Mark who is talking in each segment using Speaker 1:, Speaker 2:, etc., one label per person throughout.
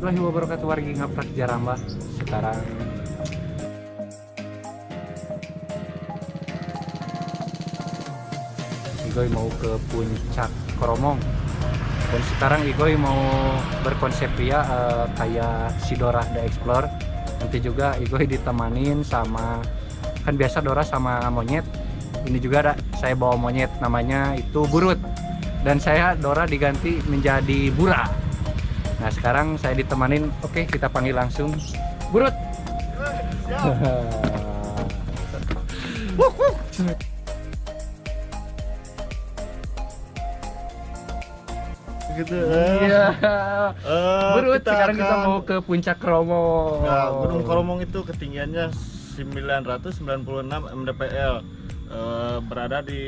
Speaker 1: warahmatullahi wabarakatuh. Wargi ngaprak jaramba. Sekarang Igoy mau ke puncak Koromong. Dan sekarang Igoy mau berkonsep ya kayak si Dora the Explorer. Nanti juga Igoy ditemanin sama, kan biasa Dora sama monyet. Ini juga ada, saya bawa monyet namanya itu Burut. Dan saya Dora diganti menjadi Bura. Nah sekarang saya ditemanin, oke kita panggil langsung Burut.
Speaker 2: Gitu.
Speaker 1: Iya. Burut, sekarang kita
Speaker 2: akan-
Speaker 1: mau ke puncak Koromong.
Speaker 2: Nah, Gunung Koromong itu ketinggiannya 996 mdpl. Berada di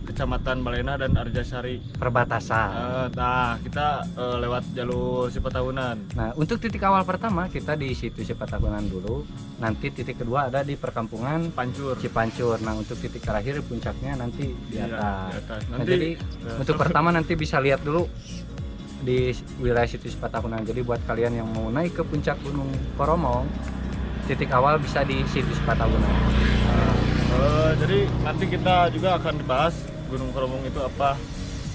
Speaker 2: Kecamatan Balena dan Arjasari.
Speaker 1: Perbatasan.
Speaker 2: Nah, kita lewat jalur Sipatahunan.
Speaker 1: Nah, untuk titik awal pertama kita di situ Sipatahunan dulu. Nanti titik kedua ada di perkampungan
Speaker 2: Pancur.
Speaker 1: Cipancur. Nah, untuk titik terakhir puncaknya nanti di
Speaker 2: Iya,
Speaker 1: atas.
Speaker 2: di atas.
Speaker 1: Nah,
Speaker 2: Nanti
Speaker 1: jadi untuk pertama nanti bisa lihat dulu di wilayah situ Sipatahunan. Jadi buat kalian yang mau naik ke puncak Gunung Koromong, titik awal bisa di situ Sipatahunan.
Speaker 2: Jadi nanti kita juga akan dibahas Gunung Koromong itu apa.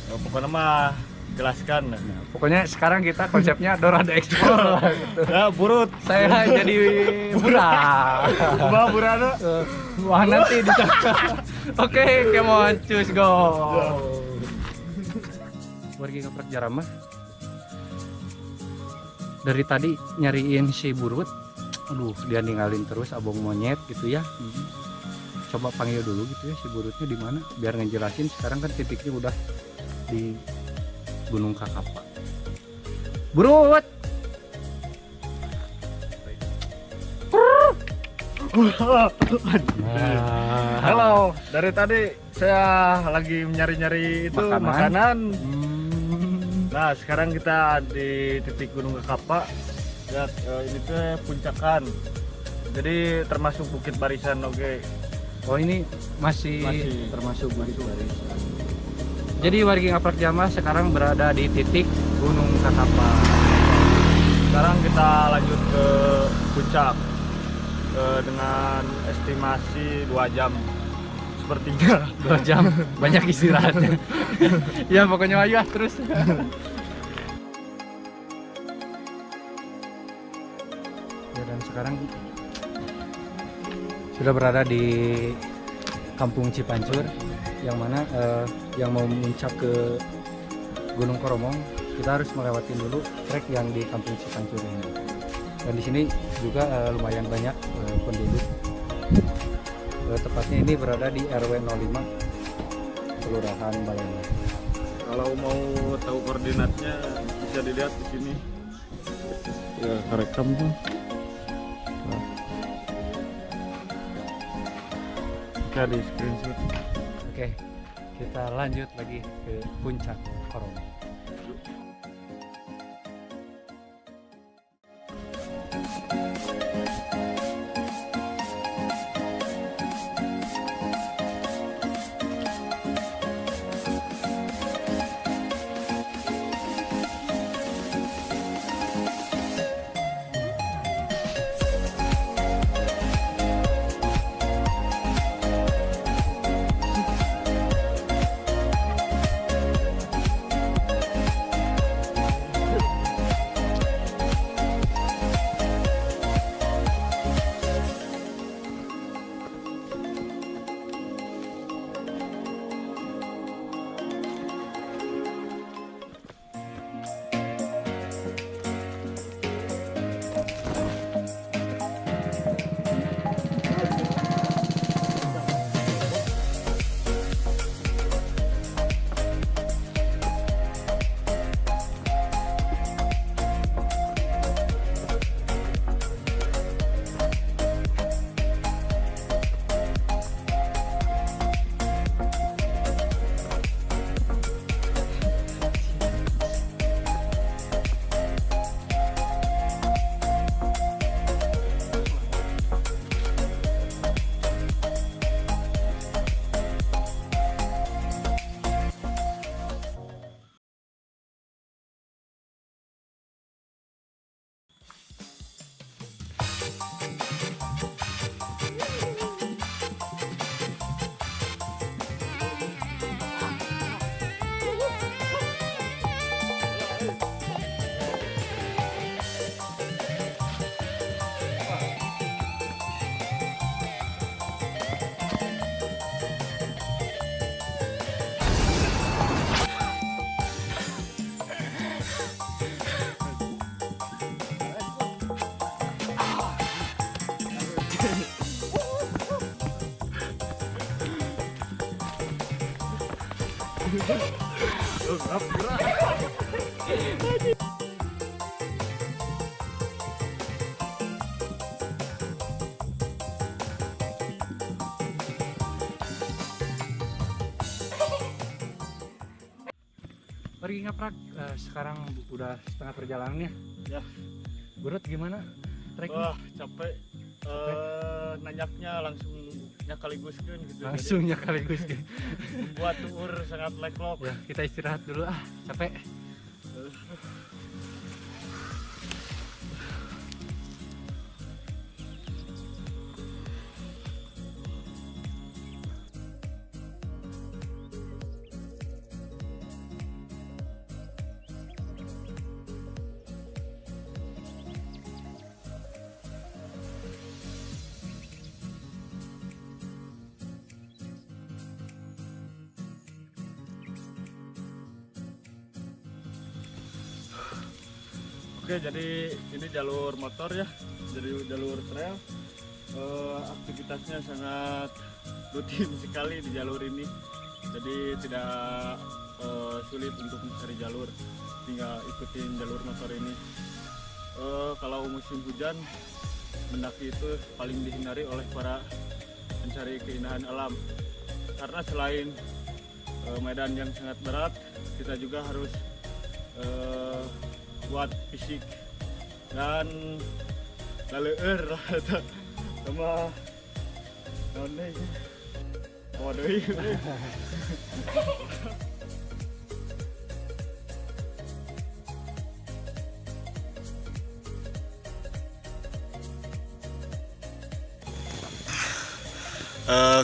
Speaker 2: Pokoknya mah jelaskan.
Speaker 1: Nah, pokoknya sekarang kita konsepnya Dora the Explorer gitu.
Speaker 2: Ya, Burut.
Speaker 1: Saya jadi Bura.
Speaker 2: Kumaha Burana?
Speaker 1: Wah nanti di Oke, come on, choose go. Wargi ngeprak jarama. Dari tadi nyariin si Burut. Aduh, dia ninggalin terus abong monyet gitu ya. Coba panggil dulu gitu ya si Burutnya di mana biar ngejelasin. Sekarang kan titiknya udah di Gunung Kakapa. Burut.
Speaker 2: Halo, dari tadi saya lagi nyari-nyari itu makanan. Nah, sekarang kita di titik Gunung Kakapa. Lihat, ini tuh puncakan. Jadi termasuk Bukit Barisan, oke.
Speaker 1: Oh ini masih
Speaker 2: Masih.
Speaker 1: termasuk Bukit Barisan. Jadi wargi ngaprak jama sekarang berada di titik Gunung Kakapa.
Speaker 2: Sekarang kita lanjut ke puncak dengan estimasi 2 jam sepertiga.
Speaker 1: 2 jam banyak istirahatnya. Ya pokoknya ayo terus. Ya, dan sekarang sudah berada di Kampung Cipancur, yang mana yang mau muncak ke Gunung Koromong kita harus melewati dulu trek yang di Kampung Cipancur ini. Dan di sini juga lumayan banyak penduduk. Tepatnya ini berada di RW 05 Kelurahan Balena.
Speaker 2: Kalau mau tahu koordinatnya bisa dilihat di sini. Ya, rekam tuh. Bisa di screenshot.
Speaker 1: Oke, kita lanjut lagi ke puncak Koromong. Pergi ngaprak, sekarang udah setengah perjalanannya.
Speaker 2: Ya.
Speaker 1: Burut gimana treknya?
Speaker 2: Wah capek. Nanyaknya langsung nyakaliguaskeun gitu.
Speaker 1: Langsung nyakaligus gitu.
Speaker 2: Buat tuur sangat leklok.
Speaker 1: Ya, kita istirahat dulu capek.
Speaker 2: Oke, jadi ini jalur motor ya, jadi jalur trail. Aktivitasnya sangat rutin sekali di jalur ini, jadi tidak sulit untuk mencari jalur, tinggal ikutin jalur motor ini. Kalau musim hujan, mendaki itu paling dihindari oleh para pencari keindahan alam, karena selain medan yang sangat berat, kita juga harus buat fisik dan laleur sama nonnya waduh.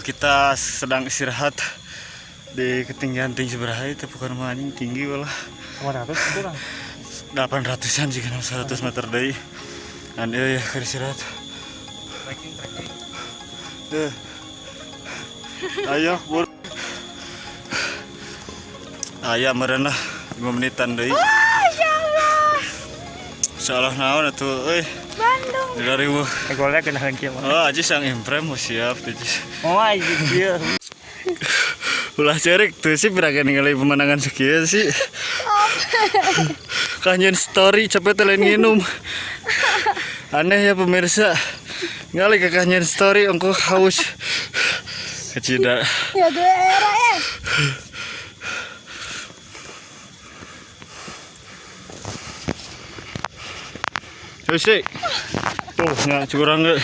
Speaker 2: Kita sedang istirahat di ketinggian tinggi seberapa itu, bukan anjing tinggi malah 800-an jika 100 meter dari dan ya istirahat.
Speaker 1: Trekking.
Speaker 2: Ayo bur ayah merena 5 menitan deh. Salah naon atuh Bandung 2000
Speaker 3: golnya kenalan kieu
Speaker 2: oh aja sang imprem siap tuh
Speaker 3: oh iya
Speaker 2: ulah cerik tuh sih beragam ningali pemandangan sekian sih. Kanyen story capek lain nginum. Aneh ya pemirsa, ngali ke kanyen story engkau haus kecida
Speaker 4: ya gue era ya.
Speaker 2: Terus sih tuh nggak curang nggak.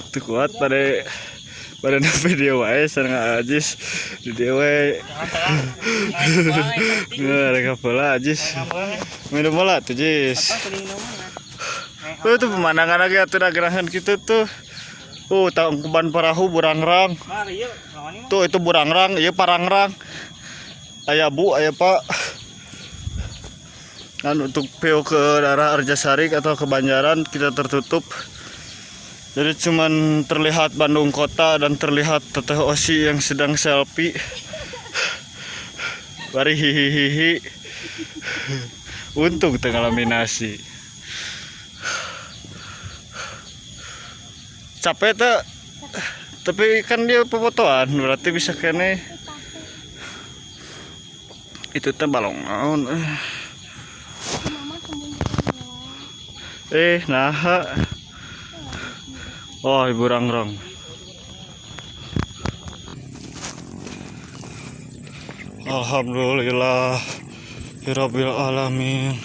Speaker 2: Tuh kuat pada video wae sareng Ajis di dewe. Nggak ada kapal Ajis. Minum bola tuh Jis. Tuh pemandangan lagi atuh gerahan kita tuh. Tangkuban perahu burangrang. Tuh itu burangrang, iya parangrang. Aya Bu, aya Pak. Dan untuk PO ke daerah Arjasari atau ke Banjaran kita tertutup. Jadi cuman terlihat Bandung kota dan terlihat Teteh Osi yang sedang selfie. Bari hihihi. Untung tengah laminasi. Capek tuh. Tapi kan dia pemotoan, berarti bisa kene. Itu teh balong naon. Nah. Oh, ibu rangrang. Alhamdulillah Rabbil alamin.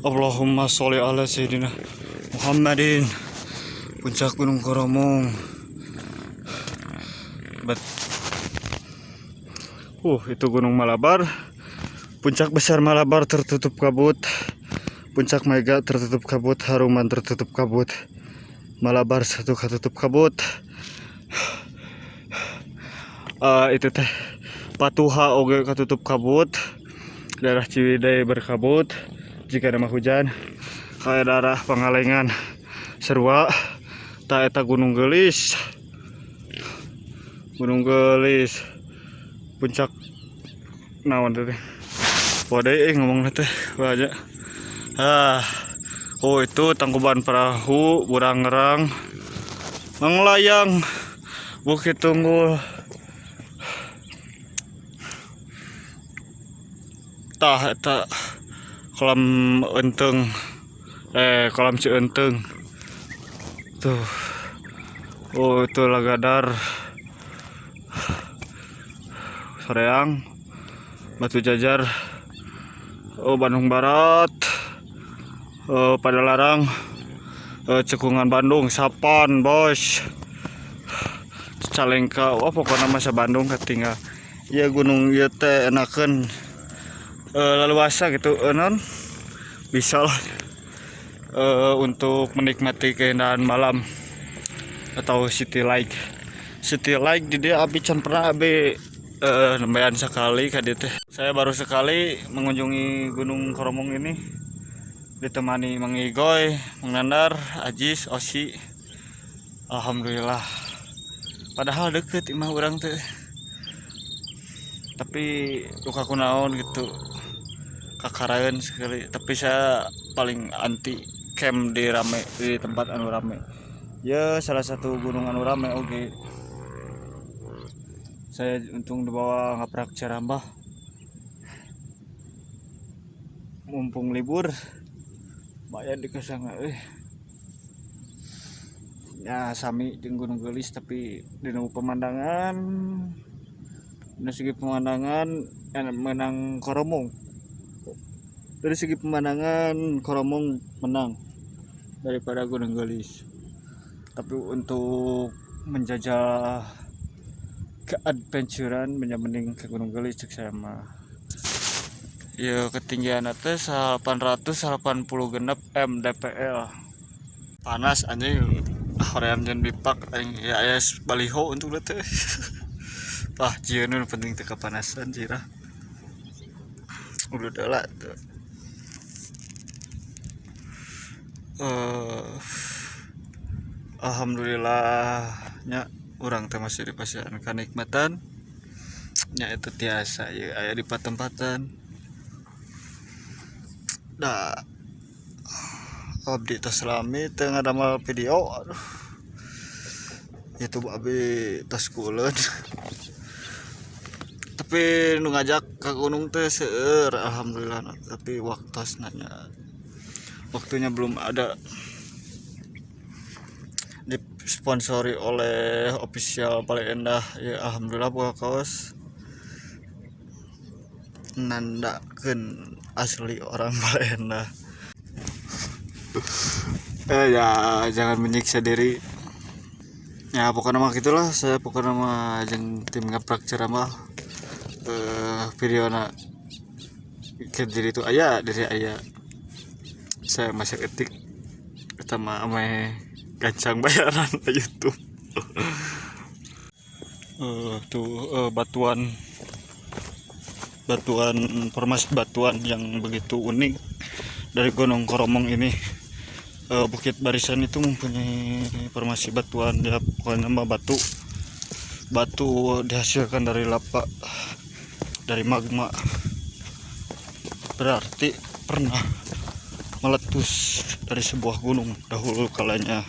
Speaker 2: Allahumma sholli ala sayyidina Muhammadin. Puncak Gunung Koromong. Itu Gunung Malabar. Puncak besar Malabar tertutup kabut. Puncak Mega tertutup kabut. Haruman tertutup kabut. Malabar satu ketutup kabut. Itu teh Patuha oge ketutup kabut. Daerah Ciwidey berkabut jika ada hujan. Kayak daerah Pangalengan Serua. Ta eta Gunung Gelis. Puncak naon teh. Podai ngomong teh aja. Oh itu Tangkuban Perahu, Burangrang, Manglayang, Bukit Tunggul. Tah eta kolam Enteng, kolam Cienteng. Tuh. Oh itu Lagadar, Soreang, Batu Jajar, oh Bandung Barat, Padalarang, Cekungan Bandung, Sapan, Bos, Calengka, wah pokoknya masa Bandung ketinggal. Ya gunung ieu teh enakeun leluasa gitu, non bisa lah untuk menikmati keindahan malam atau city light. City light di dia abi can pernah abi nembean sekali ka dieu teh. Saya baru sekali mengunjungi Gunung Koromong ini ditemani Mang Igoy, Mang Nandar, Ajis, Osi. Alhamdulillah. Padahal deket imah urang teh. Tapi luka kunaon gitu. Kakaraeun sekali. Tapi saya paling anti camp di tempat anu rame. Ya salah satu gunung anu rame oge. Saya untung dibawa ngaprak Cirambah. Mumpung libur. Lumayan di kesana ya sami jeung Gunung Geulis tapi dina pemandangan dari segi pemandangan menang Koromong. Dari segi pemandangan Koromong menang daripada Gunung Geulis. Tapi untuk menjajal keadventuran mending ke Gunung Geulis cek saya mah. Ya ketinggian atas 886 mdpl. Panas anjing. Hoream jan bipak aing ya aya baliho untuk teh. Tah jieun penting teh kapanasan cirah. Udah lah tuh. Alhamdulillah nya urang teh masih dipasihan kanikmatan. Nya itu tiasa ya aya di patempatan. Dah abdi tas selami teu ngadamel video. Aduh. Itu abdi tas kuleun. Tapi nu ngajak ka gunung teh seueur alhamdulillah, tapi waktunya belum ada. Disponsori oleh official Bale Endah ya alhamdulillah buka kaos nandakeun asli orang Bale Endah. Ya jangan menyiksa diri. Ya pokoknya mah gitulah, saya pokoknya mah jeung tim ngaprak Cirambah videona ke diri itu aya dari aya. Saya masih ketik eta mah ame gancang bayaran ke YouTube. Batuan formasi batuan yang begitu unik dari Gunung Koromong ini. Bukit Barisan itu mempunyai formasi batuan ya, pokoknya mah batu dihasilkan dari lava, dari magma, berarti pernah meletus dari sebuah gunung dahulu kalanya.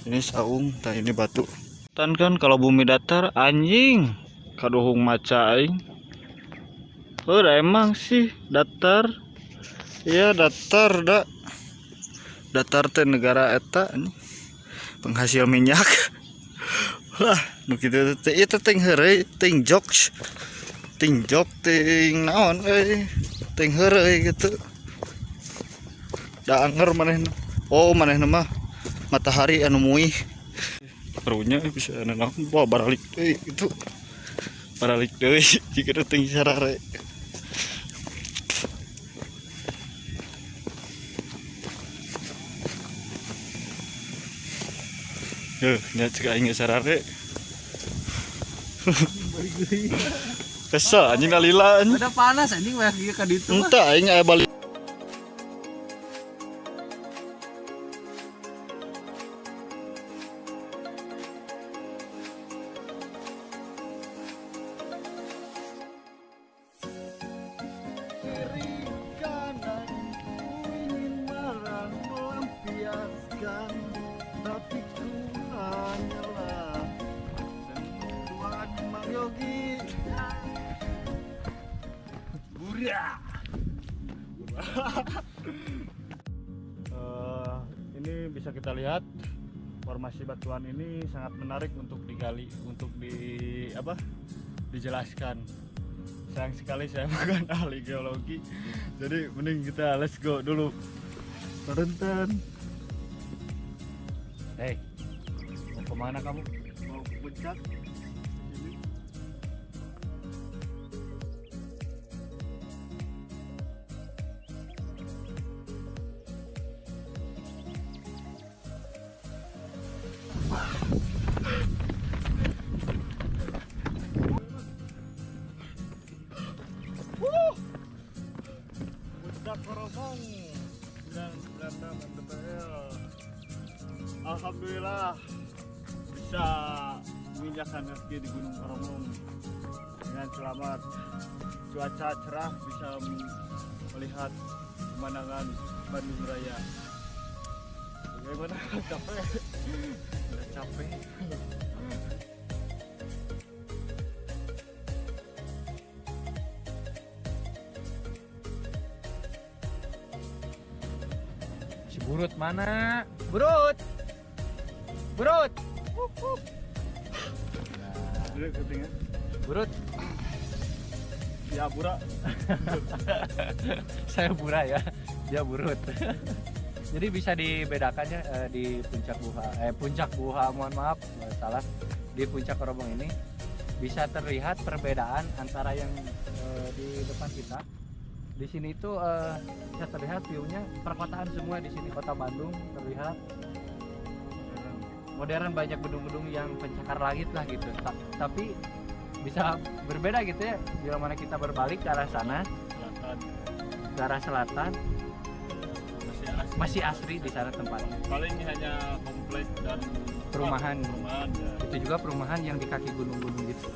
Speaker 2: Ini saung, nah ini batu. Dan kan kalau bumi datar anjing kaduhung maca aing. Emang sih datar. Iya datar dah. Datar teh negara eta penghasil minyak. Wah, nu kitu teh ieu teh ting heureuy, ting jok ting naon ting heureuy gitu. Da anger manehna. Oh, manehna mah matahari anu muih. Barunya bisa naon bawa baralik deui gitu. Baralik deui jika ting sarare. Nya cek aing sarare. Kesel anjing nalila anjing.
Speaker 1: Udah panas anjing weh ieu ka ditu mah.
Speaker 2: Entah aing aya balik. jelaskan, tapi ku hanyalah sentuhan Mang Yogi. Buria. Ini bisa kita lihat formasi batuan ini sangat menarik untuk digali, untuk dijelaskan. Sayang sekali saya bukan ahli geologi, jadi mending kita let's go dulu. Tonton.
Speaker 1: Hei, mau kemana kamu?
Speaker 2: Mau ke puncak? Ini. Puncak Koromong 996 mdpl. Alhamdulillah bisa menginjakkan kaki di Gunung Koromong dengan selamat. Cuaca cerah, bisa melihat pemandangan Bandung Raya. Bagaimana? Capek?
Speaker 1: Udah capek. Si Burut mana? Burut! Burut!
Speaker 2: Dulu ketinggalan.
Speaker 1: Burut!
Speaker 2: Ya Bura.
Speaker 1: Saya Bura ya, dia Burut. Jadi bisa dibedakan ya di puncak Buha, mohon maaf salah, di puncak Koromong ini bisa terlihat perbedaan antara yang di depan kita. Di sini tuh bisa terlihat view-nya perkotaan semua, di sini kota Bandung terlihat modern, banyak gedung-gedung yang pencakar langit lah gitu. Tapi bisa berbeda gitu ya bila mana kita berbalik ke arah sana, ke arah selatan masih asri di sana tempatnya.
Speaker 2: Paling ini hanya komplek dan
Speaker 1: Perumahan
Speaker 2: ya.
Speaker 1: itu juga perumahan yang di kaki gunung-gunung gitu.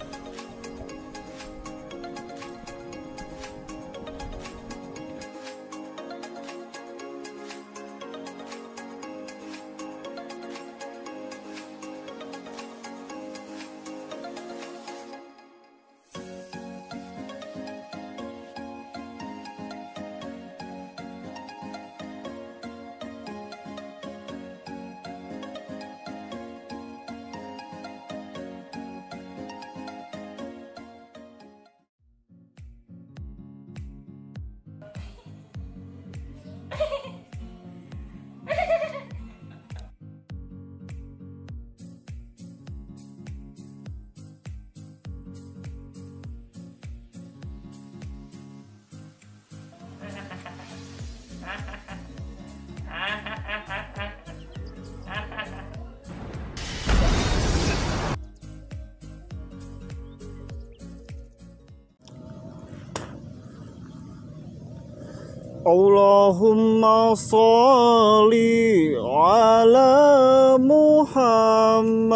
Speaker 2: Allahumma sholli ala Muhammad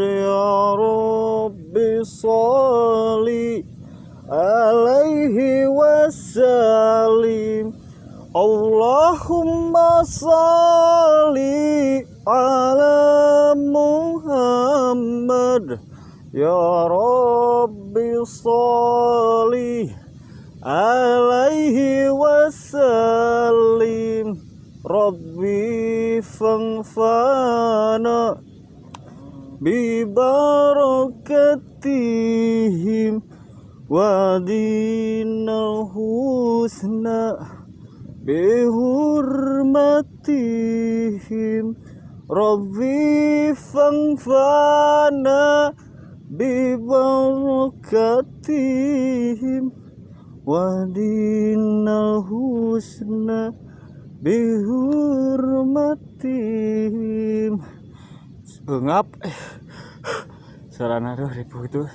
Speaker 2: ya Rabbi sholli alaihi wasallim. Allahumma sholli ala Muhammad ya Rabbi sholli alaihi wasallim. Rabbi fanfa'na bi barakatihim wa dinal husna bi hurmatihim. Rabbi fanfa'na bi barakatihim wa dinal husna bihurmatihim. Ngap sarana ribu itu